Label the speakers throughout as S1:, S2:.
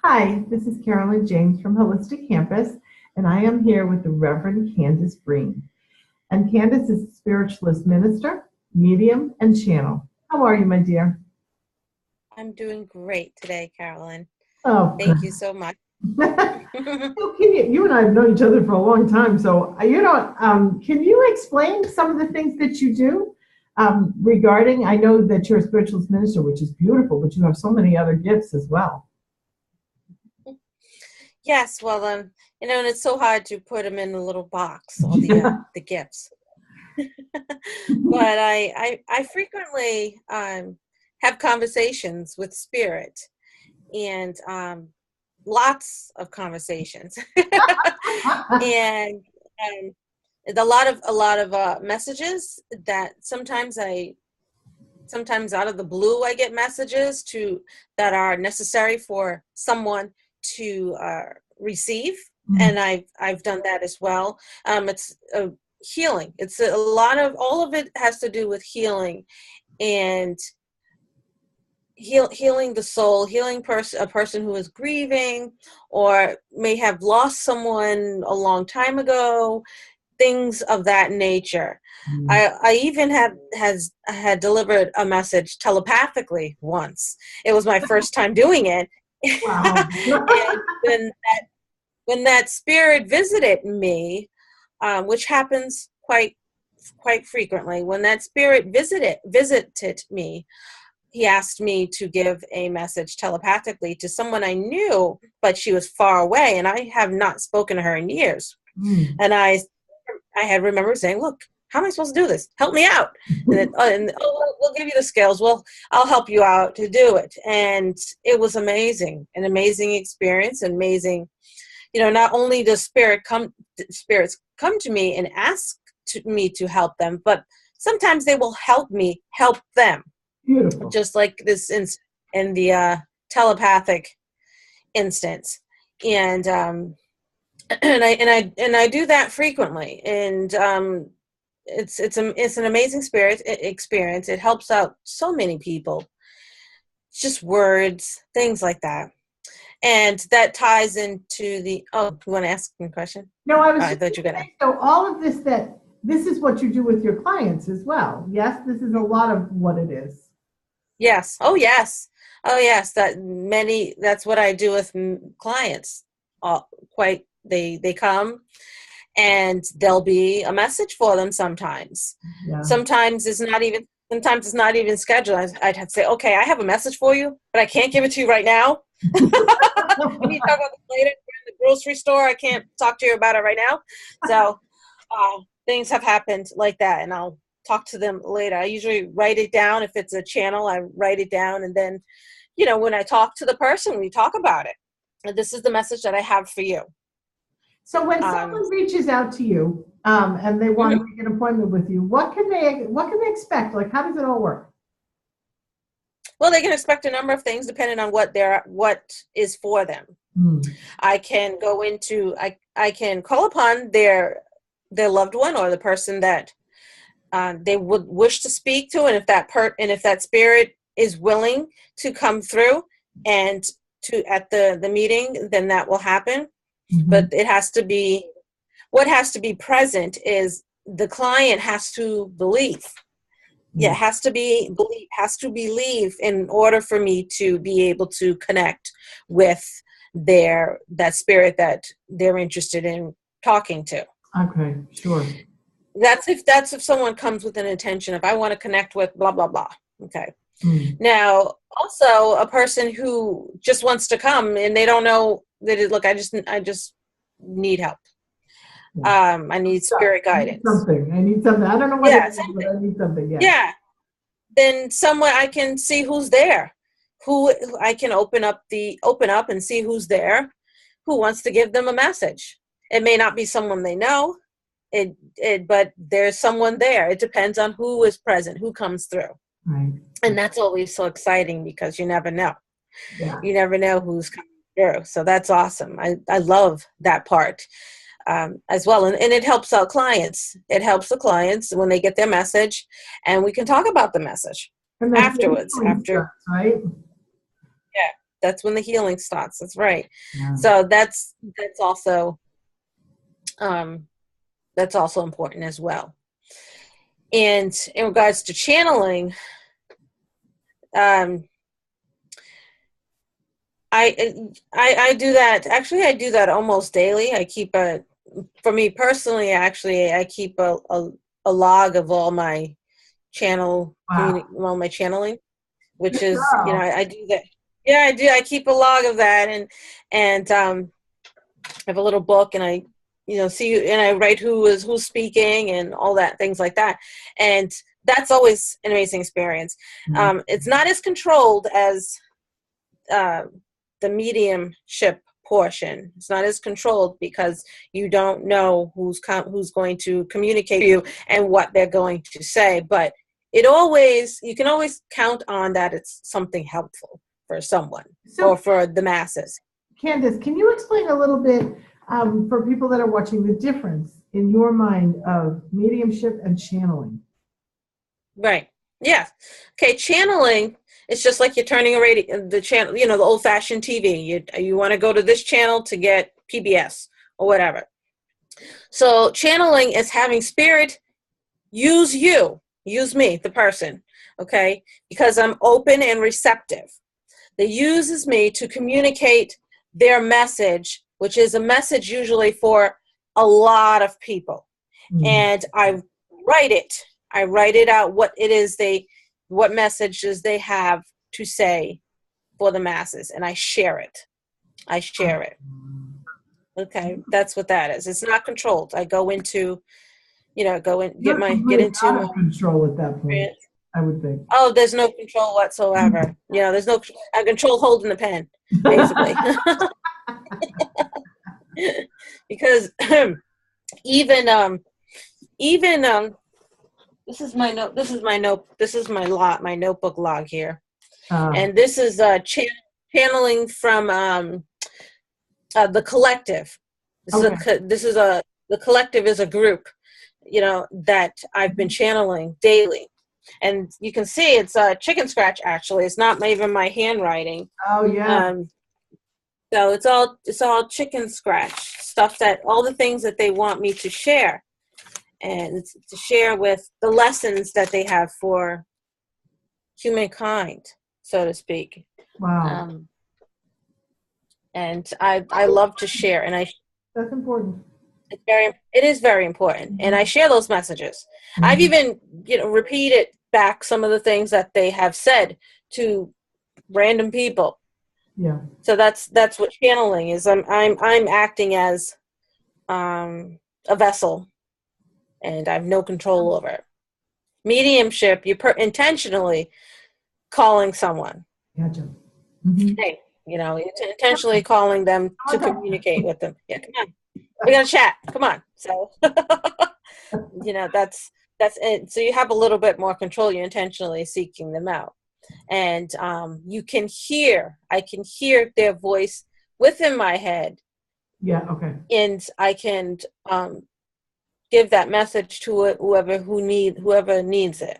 S1: Hi, this is Carolyn James from Holistic Campus, and I am here with the Reverend Candace Breen. And Candace is a spiritualist minister, medium, and channel. How are you, my dear?
S2: I'm doing great today, Carolyn.
S1: Oh, good.
S2: Thank you so much.
S1: You and I have known each other for a long time, so can you explain some of the things that you do regarding? I know that you're a spiritualist minister, which is beautiful, but you have so many other gifts as well.
S2: Yes, well, and it's so hard to put them in a little box, all
S1: Yeah.
S2: the gifts. But I frequently have conversations with spirit, and lots of conversations, and a lot of messages that sometimes out of the blue I get messages that are necessary for someone to receive, and I've done that as well. It's healing. It's a lot of all of it has to do with healing and healing the soul, healing a person who is grieving or may have lost someone a long time ago, things of that nature. I even had delivered a message telepathically once. It was my first time doing it.
S1: Wow.
S2: And when that spirit visited me, which happens quite frequently, when that spirit visited me, he asked me to give a message telepathically to someone I knew, but she was far away, and I have not spoken to her in years. And I had remembered saying, "Look, how am I supposed to do this? Help me out." We'll give you the skills. I'll help you out to do it. And it was amazing, an amazing experience, amazing. Not only does spirits come to me and ask me to help them, but sometimes they will help me help them.
S1: Beautiful.
S2: Just like this in the telepathic instance. And and I do that frequently, and it's an amazing experience. It helps out so many people. Just words, things like that, and that ties into the. Oh, you want to ask me a question?
S1: No,
S2: I thought you were gonna.
S1: so all of this is what you do with your clients as well. Yes, this is a lot of what it is.
S2: Yes. Oh, yes. Oh, yes. That's what I do with clients. They come, and there'll be a message for them sometimes.
S1: Yeah.
S2: Sometimes it's not even scheduled. I'd have to say, okay, I have a message for you, but I can't give it to you right now. We need to talk about this later. We're in the grocery store. I can't talk to you about it right now. So things have happened like that, and I'll talk to them later. I usually write it down. If it's a channel, I write it down, and then, when I talk to the person, we talk about it. And this is the message that I have for you.
S1: So when someone reaches out to you and they want to make an appointment with you, what can they expect? Like, how does it all work?
S2: Well, they can expect a number of things depending on what is for them. I can I can call upon their loved one or the person that they would wish to speak to, and if that spirit is willing to come through and to at the meeting, then that will happen. But what has to be present is the client has to believe. Yeah, has to believe in order for me to be able to connect with that spirit that they're interested in talking to.
S1: Okay, sure.
S2: That's if someone comes with an intention of, I want to connect with blah blah blah. Okay. Now, also a person who just wants to come and they don't know that look, I just need help. I need spirit guidance.
S1: I need something. I don't know what it is, but I need something.
S2: Yeah. Then someone I can see who's there, who I can open up and see who's there, who wants to give them a message. It may not be someone they know, but there's someone there. It depends on who is present, who comes through.
S1: Right.
S2: And that's always so exciting because you never know.
S1: Yeah.
S2: You never know who's coming through. So that's awesome. I love that part as well. And it helps out clients. It helps the clients when they get their message, and we can talk about the message afterwards.
S1: Right?
S2: Yeah. That's when the healing starts. That's right.
S1: Yeah.
S2: So that's also important as well. And in regards to channeling, um, I do that. Actually, I do that almost daily. For me personally, actually, I keep a log of all my
S1: Wow.
S2: all my channeling, which
S1: Good
S2: is,
S1: girl.
S2: I do that. Yeah, I do. I keep a log of that, and I have a little book, and I, see, and I write who's speaking and all that, things like that. And that's always an amazing experience. It's not as controlled as uh, the mediumship portion. It's not as controlled because you don't know who's going to communicate to you and what they're going to say. But you can always count on that it's something helpful for someone or
S1: So,
S2: for the masses.
S1: Candace, can you explain a little bit for people that are watching the difference in your mind of mediumship and channeling?
S2: Right. Yeah. Okay. Channeling is just like you're turning the channel, the old fashioned TV. You want to go to this channel to get PBS or whatever. So channeling is having spirit use me, the person. Okay. Because I'm open and receptive. They uses me to communicate their message, which is a message usually for a lot of people. And I write it. I write it out what messages they have to say for the masses, and I share it. Okay, that's what that is. It's not controlled. I go into,
S1: You're
S2: get
S1: completely
S2: into.
S1: out of control at that point, I would think.
S2: Oh, there's no control whatsoever. There's no. I control holding the pen, basically, because even this is my note. This is my note. This is my notebook log here, and this is channeling from the collective. The collective is a group, that I've been channeling daily, and you can see it's chicken scratch. Actually, it's not even my handwriting.
S1: Oh yeah.
S2: So it's all chicken scratch stuff, that all the things that they want me to share, and it's to share with the lessons that they have for humankind, so to speak.
S1: Wow.
S2: And I love to share, and
S1: That's important.
S2: it is very important, and I share those messages. I've even repeated back some of the things that they have said to random people.
S1: Yeah.
S2: So that's what channeling is. I'm acting as a vessel, and I have no control over it. Mediumship, you intentionally calling someone.
S1: Gotcha.
S2: Hey, intentionally calling them to communicate with them. Yeah, come on, we gotta chat. Come on. So, that's it. So you have a little bit more control. You're intentionally seeking them out, and I can hear their voice within my head.
S1: Yeah. Okay.
S2: And I can give that message to whoever needs it.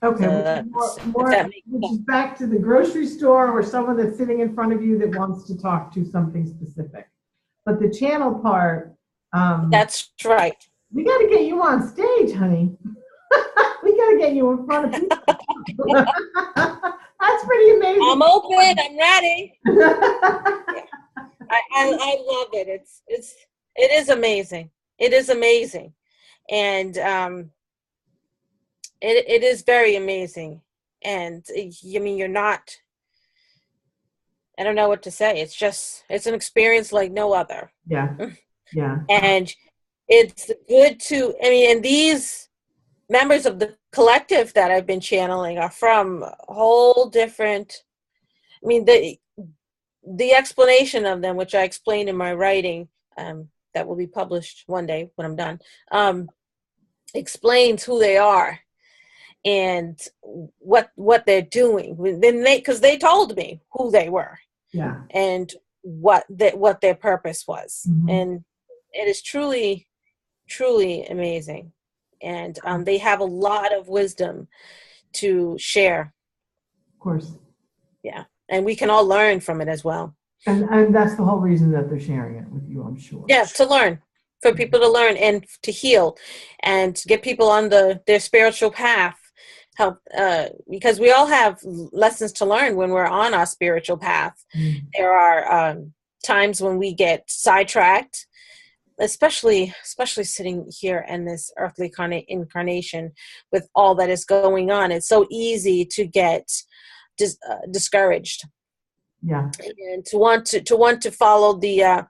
S1: Okay,
S2: So
S1: which is back to the grocery store or someone that's sitting in front of you that wants to talk to something specific. But the channel part,
S2: that's right.
S1: We got to get you on stage, honey. We got to get you in front of people. That's pretty amazing.
S2: I'm open. I'm ready. I love it. It is amazing. It is amazing, and it is very amazing. And you're not. I don't know what to say. It's an experience like no other.
S1: Yeah. Yeah.
S2: And it's good and these members of the collective that I've been channeling are from a whole different. The explanation of them, which I explained in my writing, that will be published one day when I'm done, explains who they are and what they're doing. Because they told me who they were,
S1: yeah,
S2: and what their purpose was, and it is truly, truly amazing. And they have a lot of wisdom to share.
S1: Of course.
S2: Yeah. And we can all learn from it as well.
S1: And that's the whole reason that they're sharing it with you, I'm sure.
S2: Yeah, to learn, for people to learn and to heal and to get people on their spiritual path. Help, because we all have lessons to learn when we're on our spiritual path. There are times when we get sidetracked, especially sitting here in this earthly incarnation with all that is going on. It's so easy to get discouraged.
S1: Yeah.
S2: And to want to follow the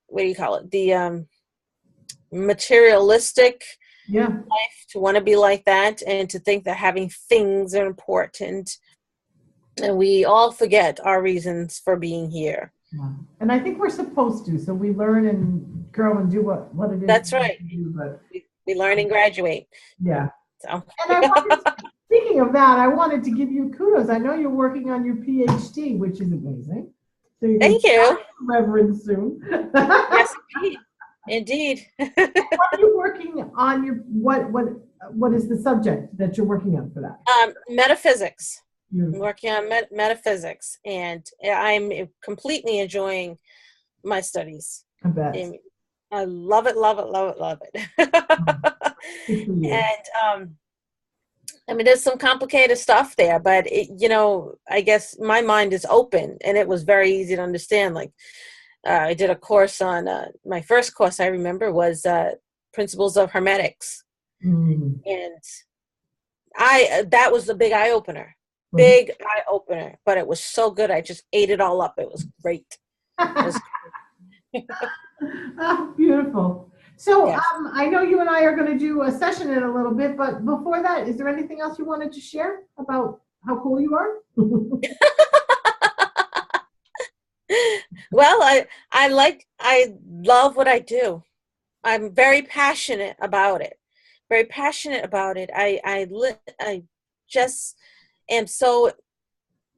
S2: what do you call it? The materialistic life, to want to be like that, and to think that having things are important. And we all forget our reasons for being here.
S1: Yeah. And I think we're supposed to. So we learn and grow and do what it is.
S2: That's right.
S1: Do, but,
S2: we learn and graduate.
S1: Yeah.
S2: So.
S1: And speaking of that, I wanted to give you kudos. I know you're working on your PhD, which is amazing. So
S2: thank you.
S1: Reverend soon.
S2: Yes, indeed.
S1: What are you working on? What is the subject that you're working on for that?
S2: Metaphysics. I'm working on metaphysics, and I'm completely enjoying my studies.
S1: I bet.
S2: I love it, love it, love it, love it. And I mean, there's some complicated stuff there, but I guess my mind is open, and it was very easy to understand. Like, I did a course on my first course. I remember was Principles of Hermetics, and that was the big eye opener. Big eye opener, but it was so good. I just ate it all up. It was great.
S1: Oh, beautiful. So
S2: yes.
S1: I know you and I are going to do a session in a little bit, but before that, is there anything else you wanted to share about how cool you are?
S2: Well, I love what I do. I'm very passionate about it. Very passionate about it. I just am so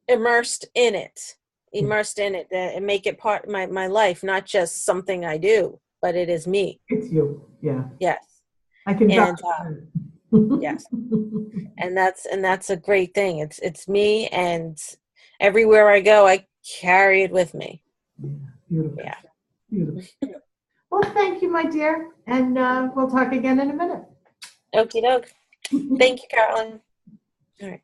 S2: immersed in it and make it part of my life, not just something I do, but it is me.
S1: It's you. Yeah.
S2: Yes.
S1: I can.
S2: Yes. And that's a great thing. It's me, and everywhere I go, I carry it with me.
S1: Yeah. Beautiful.
S2: Yeah.
S1: Beautiful. Well, thank you, my dear. And we'll talk again in a minute.
S2: Okie doke. Thank you, Carolyn. All right.